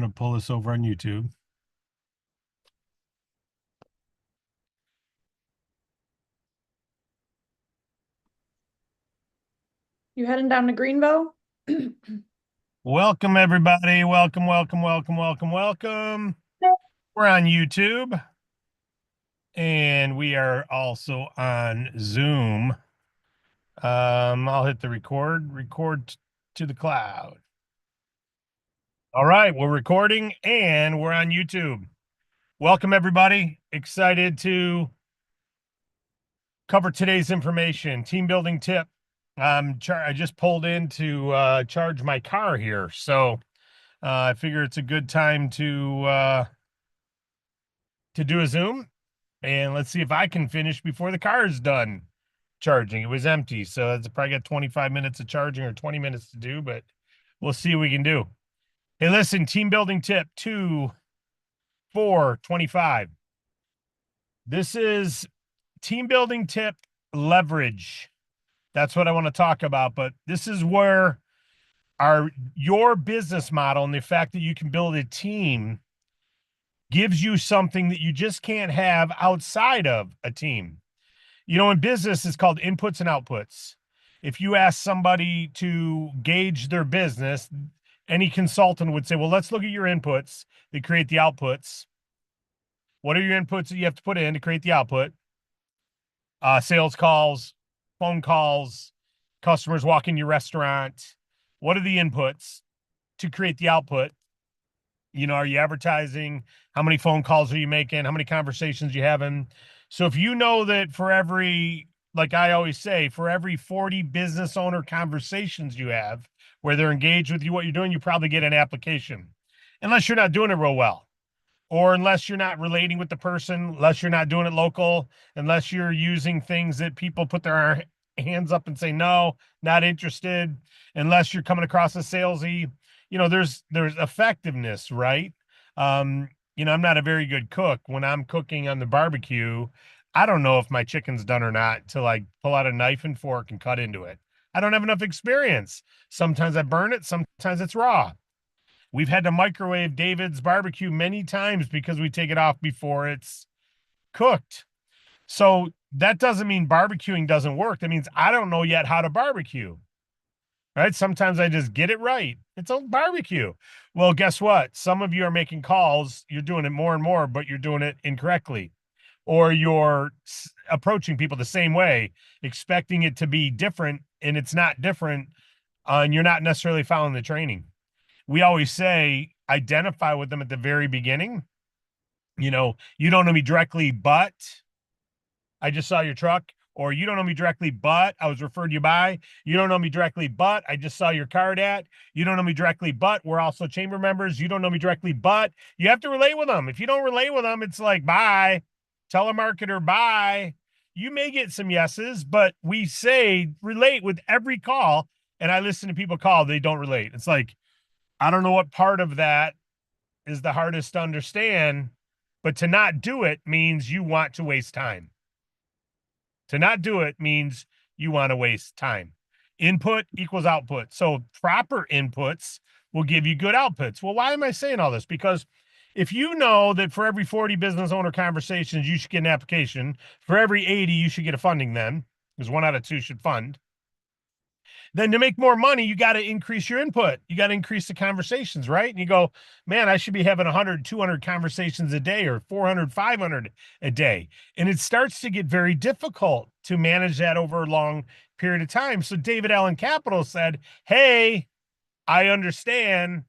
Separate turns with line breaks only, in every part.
going to pull this over on YouTube.
You heading down to Greenville?
Welcome, everybody. Welcome, welcome, welcome, welcome, welcome. We're on YouTube, and we are also on Zoom. I'll hit the record to the cloud. All right, we're recording, and we're on YouTube. Welcome, everybody. Excited to cover today's information. Team building tip. I just pulled in to charge my car here, so I figure it's a good time to do a Zoom, and let's see if I can finish before the car is done charging. It was empty, so it's probably got 25 minutes of charging or 20 minutes to do, but we'll see what we can do. Hey, listen, team building tip 2-4-25. This is team building tip leverage. That's what I want to talk about, but this is where your business model and the fact that you can build a team gives you something that you just can't have outside of a team. You know, in business, it's called inputs and outputs. If you ask somebody to gauge their business, any consultant would say, well, let's look at your inputs that create the outputs. What are your inputs that you have to put in to create the output? Sales calls, phone calls, customers walk in your restaurant. What are the inputs to create the output? You know, are you advertising? How many phone calls are you making? How many conversations are you having? So if you know that for every, like I always say, for every 40 business owner conversations you have where they're engaged with you, what you're doing, you probably get an application, unless you're not doing it real well, or unless you're not relating with the person, unless you're not doing it local, unless you're using things that people put their hands up and say, no, not interested, unless you're coming across as salesy. You know, there's effectiveness, right? You know, I'm not a very good cook. When I'm cooking on the barbecue, I don't know if my chicken's done or not till I pull out a knife and fork and cut into it. I don't have enough experience. Sometimes I burn it, sometimes it's raw. We've had to microwave David's barbecue many times because we take it off before it's cooked. So that doesn't mean barbecuing doesn't work. That means I don't know yet how to barbecue. Right? Sometimes I just get it right. It's a barbecue. Well, guess what? Some of you are making calls. You're doing it more and more, but you're doing it incorrectly. Or you're approaching people the same way, expecting it to be different, and it's not different. And you're not necessarily following the training. We always say identify with them at the very beginning. You know, you don't know me directly, but I just saw your truck. Or you don't know me directly, but I was referred to you by. You don't know me directly, but I just saw your card at. You don't know me directly, but we're also chamber members. You don't know me directly, but you have to relate with them. If you don't relate with them, it's like, bye. Telemarketer, bye. You may get some yeses, but we say relate with every call. And I listen to people call, they don't relate. It's like, I don't know what part of that is the hardest to understand, but to not do it means you want to waste time. To not do it means you want to waste time. Input equals output. So proper inputs will give you good outputs. Well, why am I saying all this? Because if you know that for every 40 business owner conversations, you should get an application, for every 80, you should get a funding then, because 1 out of 2 should fund. Then to make more money, you got to increase your input. You got to increase the conversations, right? And you go, man, I should be having 100, 200 conversations a day or 400, 500 a day. And it starts to get very difficult to manage that over a long period of time. So David Allen Capital said, hey, I understand.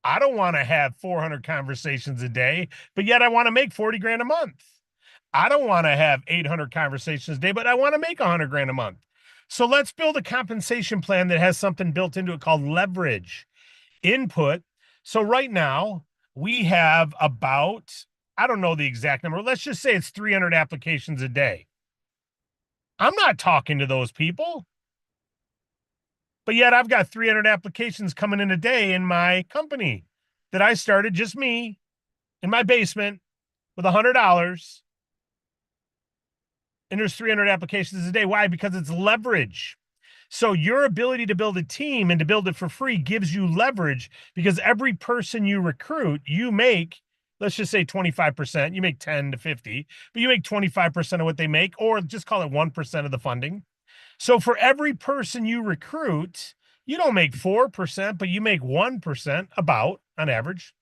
I don't want to have 400 conversations a day, but yet I want to make 40 grand a month. I don't want to have 800 conversations a day, but I want to make 100 grand a month. So let's build a compensation plan that has something built into it called leverage input. So right now we have about, I don't know the exact number. Let's just say it's 300 applications a day. I'm not talking to those people, but yet I've got 300 applications coming in a day in my company that I started, just me in my basement with $100. And there's 300 applications a day. Why? Because it's leverage. So your ability to build a team and to build it for free gives you leverage, because every person you recruit, you make, let's just say 25%, you make 10 to 50, but you make 25% of what they make, or just call it 1% of the funding. So for every person you recruit, you don't make 4%, but you make 1% about on average.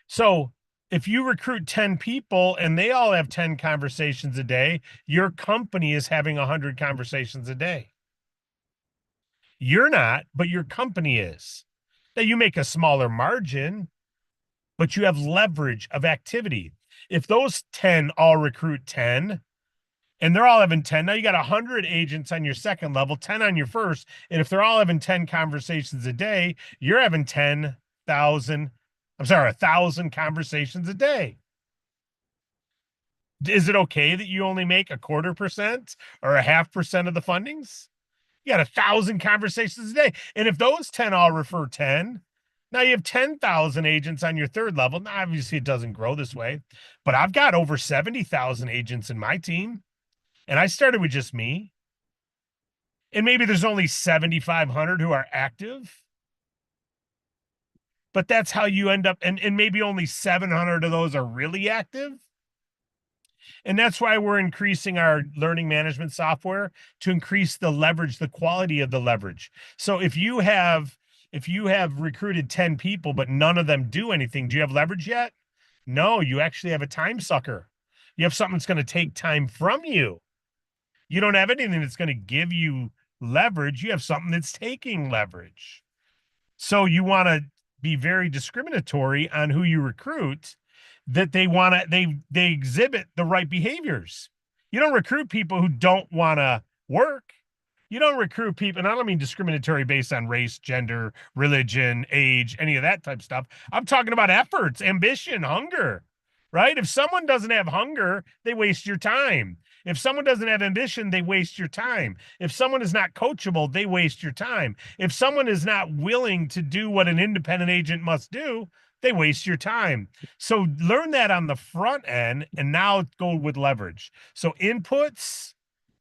So if you recruit 10 people and they all have 10 conversations a day, your company is having 100 conversations a day. You're not, but your company is. Now you make a smaller margin, but you have leverage of activity. If those 10 all recruit 10 and they're all having 10, now you got 100 agents on your second level, 10 on your first. And if they're all having 10 conversations a day, you're having 1,000 conversations a day. Is it okay that you only make 0.25% or 0.5% of the fundings? You got 1,000 conversations a day. And if those 10 all refer 10, now you have 10,000 agents on your third level. Now, obviously, it doesn't grow this way, but I've got over 70,000 agents in my team. And I started with just me. And maybe there's only 7,500 who are active. But that's how you end up. And maybe only 700 of those are really active. And that's why we're increasing our learning management software to increase the leverage, the quality of the leverage. So if you have recruited 10 people, but none of them do anything, do you have leverage yet? No, you actually have a time sucker. You have something that's going to take time from you. You don't have anything that's going to give you leverage. You have something that's taking leverage. So you want to be very discriminatory on who you recruit, that they exhibit the right behaviors. You don't recruit people who don't want to work. You don't recruit people, and I don't mean discriminatory based on race, gender, religion, age, any of that type of stuff. I'm talking about efforts, ambition, hunger, right? If someone doesn't have hunger, they waste your time. If someone doesn't have ambition, they waste your time. If someone is not coachable, they waste your time. If someone is not willing to do what an independent agent must do, they waste your time. So learn that on the front end, and now go with leverage. So inputs,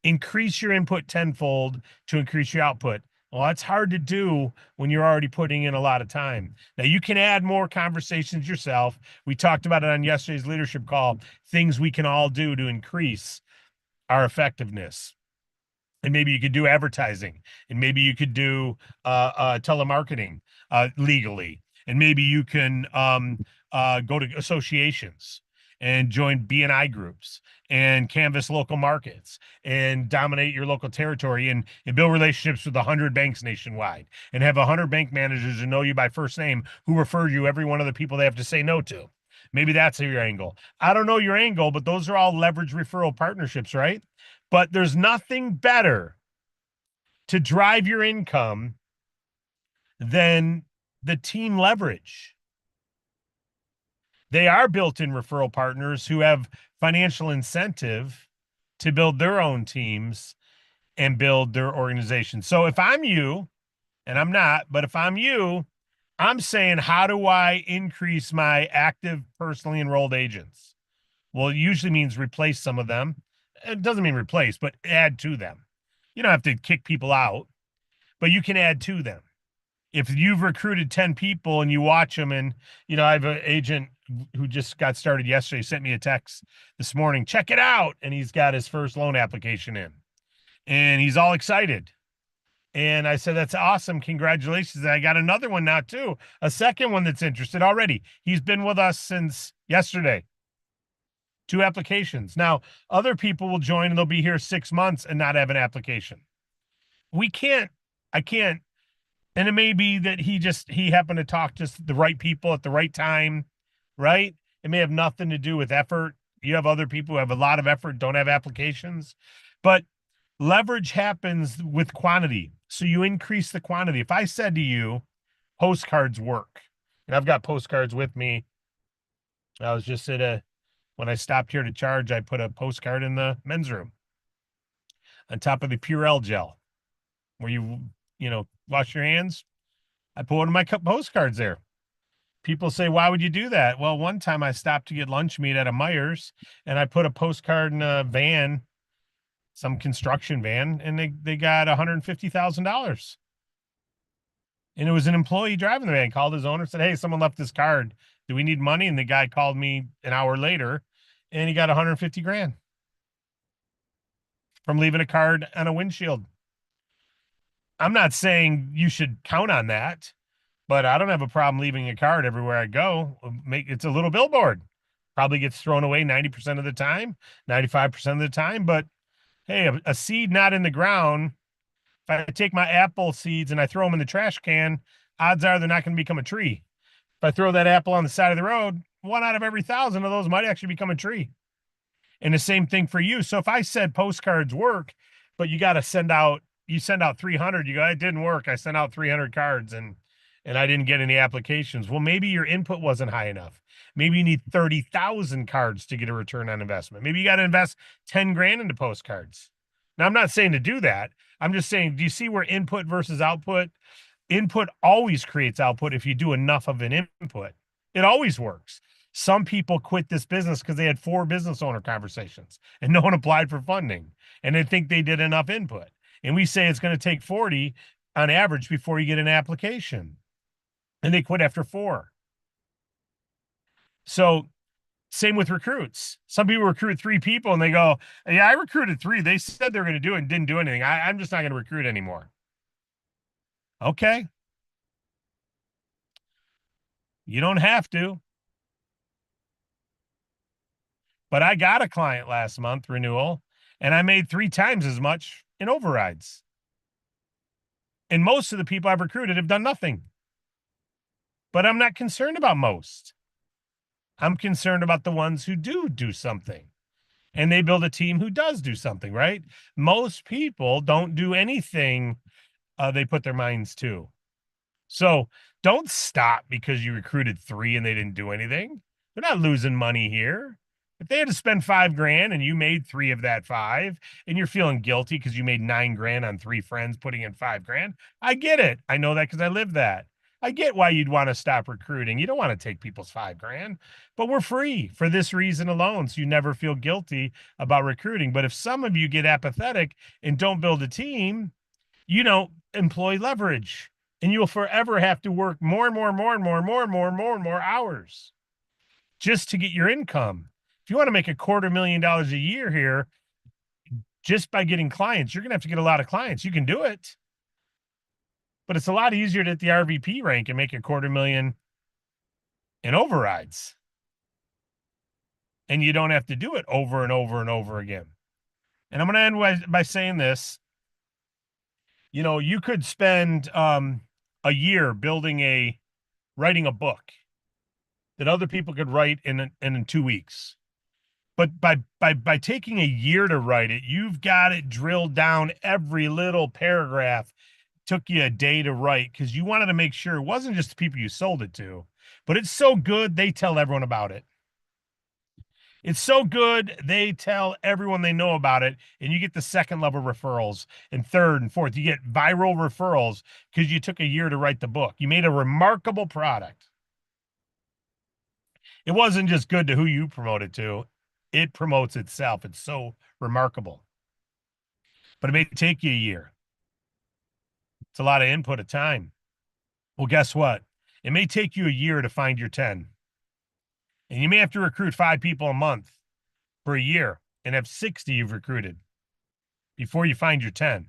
increase your input tenfold to increase your output. Well, that's hard to do when you're already putting in a lot of time. Now, you can add more conversations yourself. We talked about it on yesterday's leadership call, things we can all do to increase our effectiveness. And maybe you could do advertising, and maybe you could do telemarketing legally, and maybe you can go to associations and join BNI groups and canvas local markets and dominate your local territory, and build relationships with 100 banks nationwide, and have 100 bank managers who know you by first name, who refer you every one of the people they have to say no to. Maybe that's your angle. I don't know your angle, but those are all leverage referral partnerships, right? But there's nothing better to drive your income than the team leverage. They are built-in referral partners who have financial incentive to build their own teams and build their organization. So if I'm you, and I'm not, but if I'm you, I'm saying, how do I increase my active, personally enrolled agents? Well, it usually means replace some of them. It doesn't mean replace, but add to them. You don't have to kick people out, but you can add to them. If you've recruited 10 people and you watch them, and, I have an agent who just got started yesterday, sent me a text this morning, check it out. And he's got his first loan application in, and he's all excited. And I said, that's awesome. Congratulations. And I got another one now too, a second one that's interested already. He's been with us since yesterday. 2 applications. Now, other people will join and they'll be here 6 months and not have an application. I can't. And it may be that he happened to talk to the right people at the right time, right? It may have nothing to do with effort. You have other people who have a lot of effort, don't have applications, but leverage happens with quantity. So you increase the quantity. If I said to you, postcards work, and I've got postcards with me. I was just when I stopped here to charge, I put a postcard in the men's room on top of the Purell gel where you wash your hands. I put one of my postcards there. People say, why would you do that? Well, one time I stopped to get lunch meat at a Meijer's, and I put a postcard in a van some construction van, and they got $150,000. And it was an employee driving the van. Called his owner, said, "Hey, someone left this card. Do we need money?" And the guy called me an hour later, and he got 150 grand from leaving a card on a windshield. I'm not saying you should count on that, but I don't have a problem leaving a card everywhere I go. It's a little billboard. Probably gets thrown away 90% of the time, 95% of the time. But hey, a seed not in the ground, if I take my apple seeds and I throw them in the trash can, odds are they're not going to become a tree. If I throw that apple on the side of the road, 1 out of every 1,000 of those might actually become a tree. And the same thing for you. So if I said postcards work, but you send out 300, you go, it didn't work. I sent out 300 cards and I didn't get any applications. Well, maybe your input wasn't high enough. Maybe you need 30,000 cards to get a return on investment. Maybe you got to invest 10 grand into postcards. Now, I'm not saying to do that. I'm just saying, do you see where input versus output? Input always creates output if you do enough of an input. It always works. Some people quit this business because they had 4 business owner conversations and no one applied for funding, and they think they did enough input. And we say it's going to take 40 on average before you get an application, and they quit after 4. So same with recruits. Some people recruit 3 people and they go, "Yeah, I recruited 3. They said they're going to do it and didn't do anything. I'm just not going to recruit anymore." Okay. You don't have to. But I got a client last month, renewal, and I made 3 times as much in overrides. And most of the people I've recruited have done nothing. But I'm not concerned about most. I'm concerned about the ones who do something. And they build a team who does do something, right? Most people don't do anything they put their minds to. So don't stop because you recruited 3 and they didn't do anything. They're not losing money here. If they had to spend 5 grand and you made 3 of that 5 and you're feeling guilty because you made 9 grand on 3 friends putting in 5 grand, I get it. I know that because I live that. I get why you'd want to stop recruiting. You don't want to take people's 5 grand, but we're free for this reason alone. So you never feel guilty about recruiting. But if some of you get apathetic and don't build a team, employ leverage, and you'll forever have to work more and more and more and more and more and more and more and more hours just to get your income. If you want to make $250,000 a year here, just by getting clients, you're going to have to get a lot of clients. You can do it, but it's a lot easier to hit the RVP rank and make $250,000 in overrides. And you don't have to do it over and over and over again. And I'm going to end by saying this. You could spend a year writing a book that other people could write in 2 weeks. But by taking a year to write it, you've got it drilled down every little paragraph. Took you a day to write because you wanted to make sure it wasn't just the people you sold it to, but it's so good they tell everyone about it. It's so good they tell everyone they know about it, and you get the 2nd level referrals and 3rd and 4th. You get viral referrals because you took a year to write the book. You made a remarkable product. It wasn't just good to who you promote it to. It promotes itself. It's so remarkable. But it may take you a year. It's a lot of input of time. Well, guess what? It may take you a year to find your 10. And you may have to recruit 5 people a month for a year and have 60 you've recruited before you find your 10.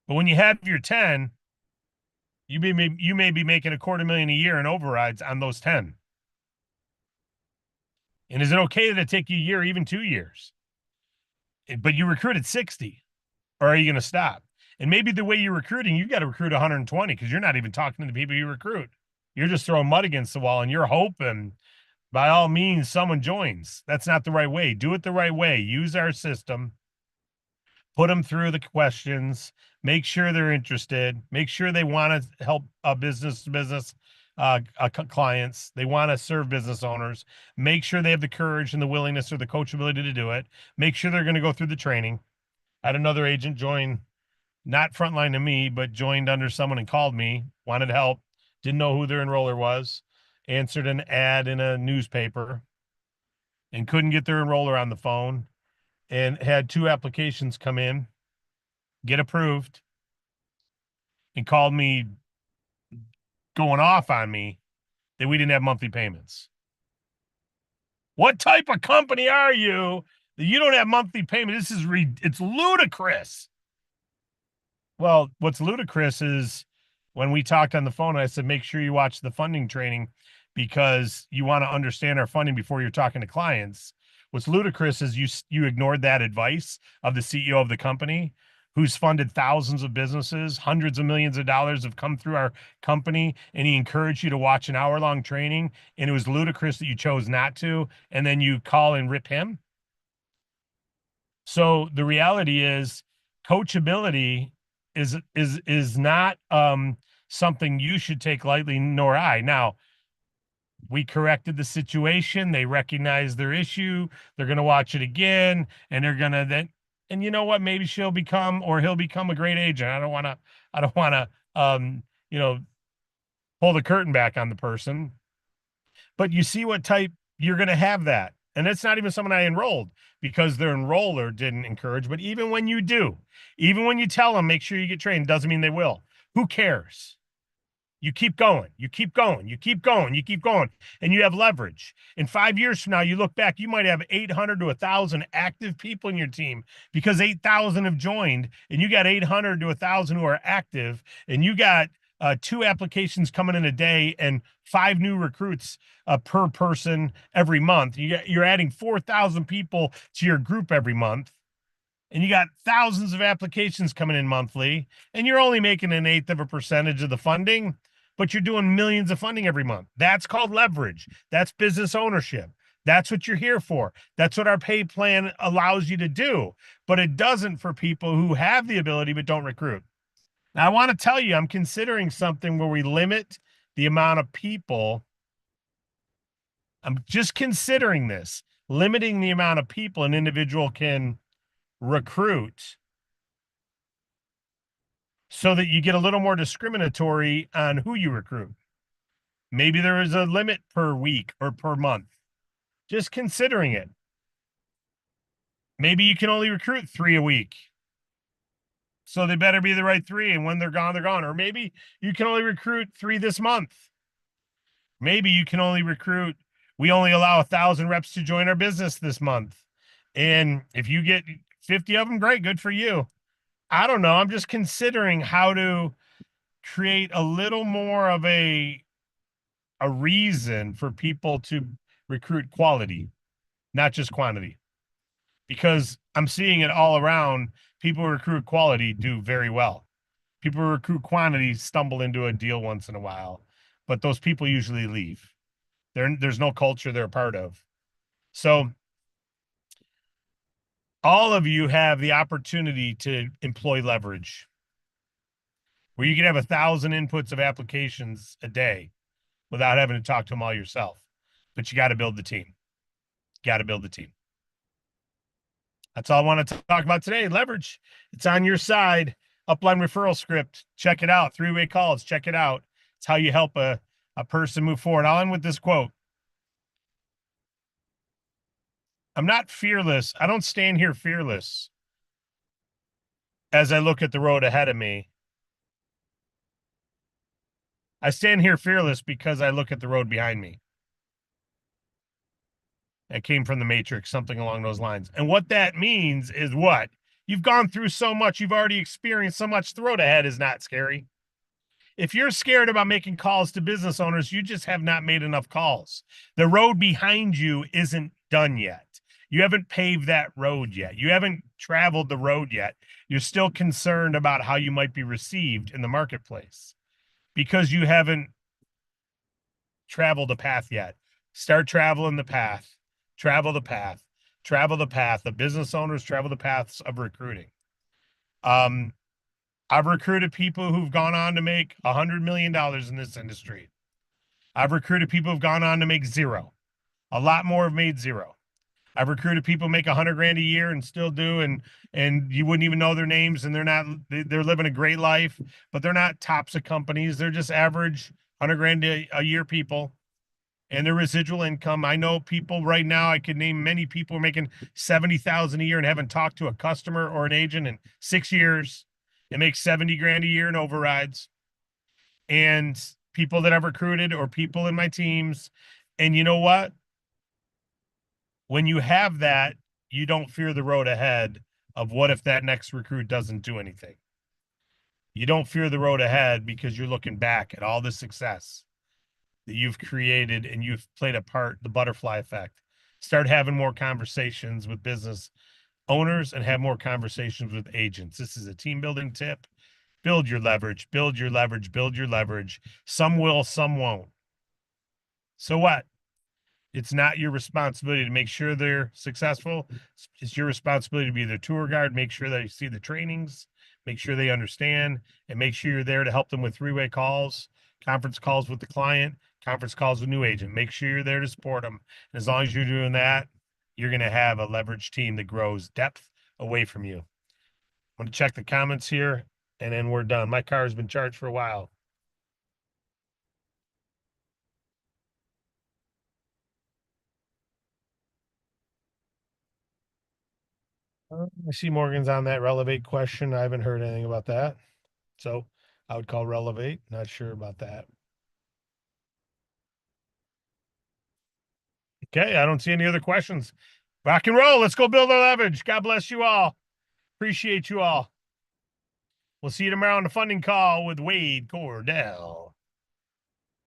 But when you have your 10, you may be making $250,000 a year in overrides on those 10. And is it okay that it take you a year, even 2 years? But you recruited 60, or are you going to stop? And maybe the way you're recruiting, you got to recruit 120 because you're not even talking to the people you recruit. You're just throwing mud against the wall and you're hoping by all means someone joins. That's not the right way. Do it the right way. Use our system. Put them through the questions. Make sure they're interested. Make sure they want to help business clients. They want to serve business owners. Make sure they have the courage and the willingness or the coachability to do it. Make sure they're going to go through the training. I had another agent join, not frontline to me, but joined under someone and called me, wanted help, didn't know who their enroller was, answered an ad in a newspaper, and couldn't get their enroller on the phone. and had 2 applications come in, get approved, and called me going off on me that we didn't have monthly payments. What type of company are you that you don't have monthly payment? It's ludicrous. Well, what's ludicrous is when we talked on the phone, I said, make sure you watch the funding training because you want to understand our funding before you're talking to clients. What's ludicrous is you ignored that advice of the CEO of the company who's funded thousands of businesses, hundreds of millions of dollars have come through our company, and he encouraged you to watch an hour-long training, and it was ludicrous that you chose not to, and then you call and rip him. So the reality is coachability is not something you should take lightly, nor I. Now, we corrected the situation. They recognize their issue. They're going to watch it again, and they're going to then, and you know what? Maybe she'll become or he'll become a great agent. I don't want to, you know, pull the curtain back on the person. But you see what type you're going to have that. And it's not even someone I enrolled because their enroller didn't encourage. But even when you do, even when you tell them, make sure you get trained, doesn't mean they will. Who cares? You keep going, you keep going, you keep going, you keep going, and you have leverage. In 5 years from now, you look back, you might have 800 to 1,000 active people in your team because 8,000 have joined, and you got 800 to 1,000 who are active, and you got 2 applications coming in a day and 5 new recruits per person every month. You're adding 4,000 people to your group every month, and you got thousands of applications coming in monthly, and you're only making 1/8 of a percentage of the funding, but you're doing millions of funding every month. That's called leverage. That's business ownership. That's what you're here for. That's what our pay plan allows you to do, but it doesn't for people who have the ability but don't recruit. Now, I want to tell you, I'm considering something where we limit the amount of people. I'm just considering this, limiting the amount of people an individual can recruit so that you get a little more discriminatory on who you recruit. Maybe there is a limit per week or per month. Just considering it. Maybe you can only recruit 3 a week. So they better be the right 3. And when they're gone, they're gone. Or maybe you can only recruit 3 this month. Maybe you can only recruit, we only allow 1,000 reps to join our business this month. And if you get 50 of them, great, good for you. I don't know. I'm just considering how to create a little more of a reason for people to recruit quality, not just quantity. Because I'm seeing it all around. People who recruit quality do very well. People who recruit quantity stumble into a deal once in a while, but those people usually leave. There's no culture they're a part of. So all of you have the opportunity to employ leverage where you can have 1,000 inputs of applications a day without having to talk to them all yourself. But you got to build the team. Got to build the team. That's all I want to talk about today. Leverage. It's on your side. Upline referral script. Check it out. 3-way calls. Check it out. It's how you help a person move forward. I'll end with this quote. I'm not fearless. I don't stand here fearless as I look at the road ahead of me. I stand here fearless because I look at the road behind me. It came from the Matrix, something along those lines. And what that means is what? You've gone through so much. You've already experienced so much. The road ahead is not scary. If you're scared about making calls to business owners, you just have not made enough calls. The road behind you isn't done yet. You haven't paved that road yet. You haven't traveled the road yet. You're still concerned about how you might be received in the marketplace because you haven't traveled the path yet. Start traveling the path. Travel the path. Travel the path. The business owners travel the paths of recruiting. I've recruited people who've gone on to make $100 million in this industry. I've recruited people who've gone on to make 0. A lot more have made 0. I've recruited people make 100 grand a year and still do, and you wouldn't even know their names, and they're living a great life, but they're not tops of companies. They're just average 100 grand a year people, and their residual income. I know people right now, I could name many people making 70,000 a year and haven't talked to a customer or an agent in 6 years. It makes 70 grand a year in overrides. And people that I've recruited or people in my teams. And you know what? When you have that, you don't fear the road ahead of what if that next recruit doesn't do anything. You don't fear the road ahead because you're looking back at all the success that you've created and you've played a part, the butterfly effect. Start having more conversations with business owners and have more conversations with agents. This is a team building tip. Build your leverage, build your leverage, build your leverage. Some will, some won't. So what? It's not your responsibility to make sure they're successful. It's your responsibility to be their tour guide, make sure that you see the trainings, make sure they understand, and make sure you're there to help them with three-way calls, conference calls with the client, conference calls with new agent. Make sure you're there to support them. And as long as you're doing that, you're going to have a leverage team that grows depth away from you. I'm going to check the comments here, and then we're done. My car has been charged for a while. I see Morgan's on that Relevate question. I haven't heard anything about that. So I would call Relevate. Not sure about that. Okay, I don't see any other questions. Rock and roll. Let's go build our leverage. God bless you all. Appreciate you all. We'll see you tomorrow on the funding call with Wade Cordell.